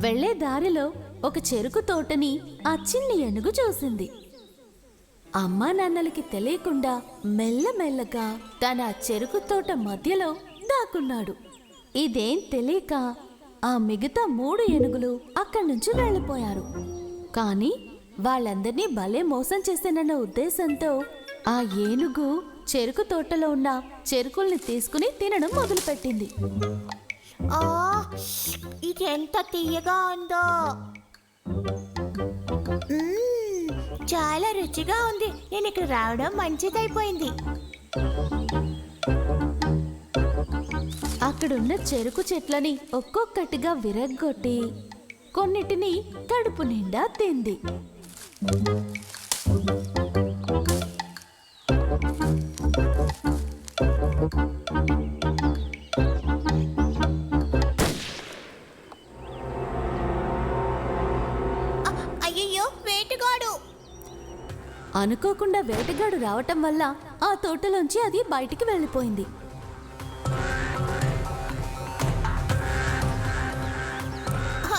వెళ్లే దారిలో ఒక చెరుకు తోటని ఆ చిన్ని ఏనుగు చూసింది. అమ్మా నాన్నలకి తెలియకుండా మెల్లమెల్లగా తన చెరుకు తోట మధ్యలో దాక్కున్నాడు. ఇదేం తెలియక ఆ మిగతా 3 ఏనుగులు అక్కడి నుంచి వెళ్ళిపోయారు. కాని వాళ్ళందర్నీ భలే మోసం చేశానన్న ఉద్దేశంతో ఆ ఏనుగు చెరుకు తోటలో ఉన్న చెరుకుల్ని తీసుకుని తినడం మొదలుపెట్టింది. ఇది ఎంత తీయగా ఉందో! చాలా రుచిగా ఉంది. నేను ఇక్కడ రావడం మంచిదైపోయింది. అక్కడున్న చెరుకు చెట్లని ఒక్కొక్కటిగా విరగ్గొట్టి కొన్నిటిని కడుపు నిండా తింది. అయ్యయ్యో, వేటగాడు! అనుకోకుండా వేటగాడు రావటం వల్ల ఆ తోటలోంచి అది బయటికి వెళ్ళిపోయింది.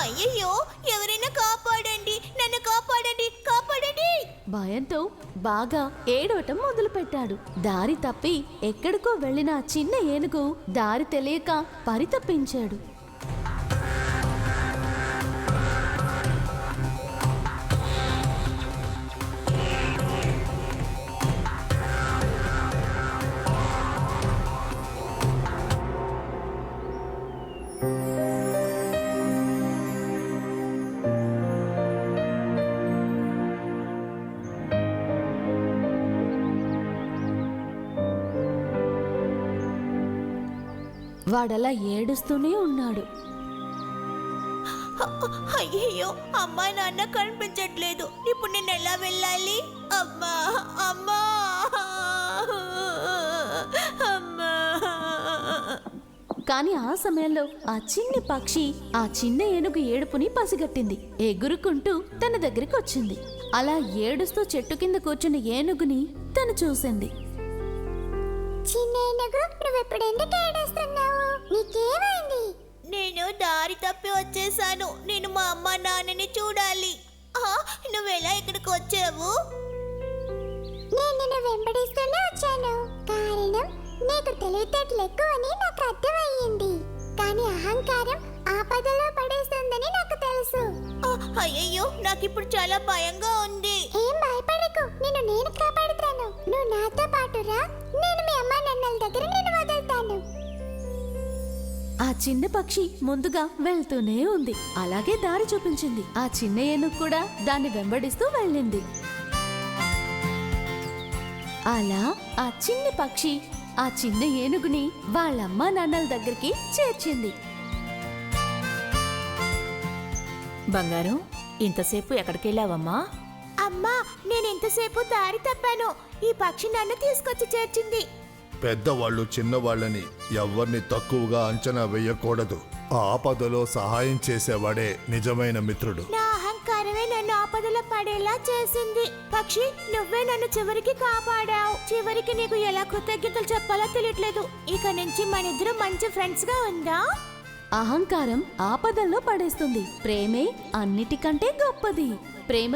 అయ్యయ్యో, ఎవరైనా కాపాడండి! నన్ను కాపాడండి! కాపాడండి! భయంతో బాగా ఏడవటం మొదలుపెట్టాడు. దారి తప్పి ఎక్కడికో వెళ్ళిన ఆ చిన్న ఏనుగు దారి తెలియక పరితపించాడు. వాడలా ఏడుస్తూనే ఉన్నాడు. అయ్యయ్యో, అమ్మా నాన్న కనిపించట్లేదు. ఇప్పుడు నేను ఎలా వెళ్ళాలి? అమ్మా, అమ్మా, అమ్మా! కాని ఆ సమయంలో ఆ చిన్ని పక్షి ఆ చిన్న ఏనుగు ఏడుపుని పసిగట్టింది. ఎగురుకుంటూ తన దగ్గరికి వచ్చింది. అలా ఏడుస్తూ చెట్టు కింద కూర్చున్న ఏనుగుని తను చూసింది. చిన్న ఏనుగు, నువ్వెప్పుడు ఎందుకు ఏడుస్తున్నావు? నీకేమైంది? నేను దారి తప్పి వచ్చేసాను. నేను మా అమ్మ నాన్నని చూడాలి. నువ్వెలా ఇక్కడికి వచ్చావు? నేను నిన్ను వెంబడిస్తూనే వచ్చాను. కారణం, నీకు తెలివితేటలు ఎక్కువని నాకు అర్థమయ్యింది. కానీ అహంకారం ఆపదలో పడేస్తుందని నాకు తెలుసు. అయ్యయ్యో, నాకిప్పుడు చాలా భయంగా ఉంది. ఏం భయపడకు, నేను కాపాడుతాను. నువ్వు నాతో పాటు రా. నేను మీ అమ్మ నాన్నల దగ్గర నిన్ను వదులుతాను. ఆ చిన్న పక్షి ముందుగా వెళ్తూనే ఉంది. అలాగే దారి చూపించింది. ఆ చిన్న ఏనుగు కూడా దాన్ని వెంబడిస్తూ వెళ్ళింది. అలా ఆ చిన్ని పక్షి ఆ చిన్న ఏనుగుని వాళ్ళమ్మ నాన్నల దగ్గరికి చేర్చింది. బంగారం, ఇంతసేపు ఎక్కడికెళ్ళావమ్మా? అమ్మా, నేను ఇంతసేపు దారి తప్పాను. ఈ పక్షి నన్ను తీసుకొచ్చి చేర్చింది. పెద్దవాళ్ళు చిన్నవాళ్ళని ఎవరిని తక్కువగా అంచనా వేయకూడదు. ఆపదలో సహాయం చేసేవాడే నిజమైన మిత్రుడు. నా అహంకారమే నన్ను ఆపదలో పడేలా చేసింది. పక్షి, నువ్వే నన్ను చివరికి కాపాడావు. చివరికి నీకు ఎలా కృతజ్ఞతలు చెప్పాలో తెలియట్లేదు. ఇక నుంచి మనిద్దరం మంచి ఫ్రెండ్స్ గా ఉందా? అహంకారం ఆపదల్లో పడేస్తుంది. ప్రేమే అన్నిటికంటే గొప్పది. ప్రేమ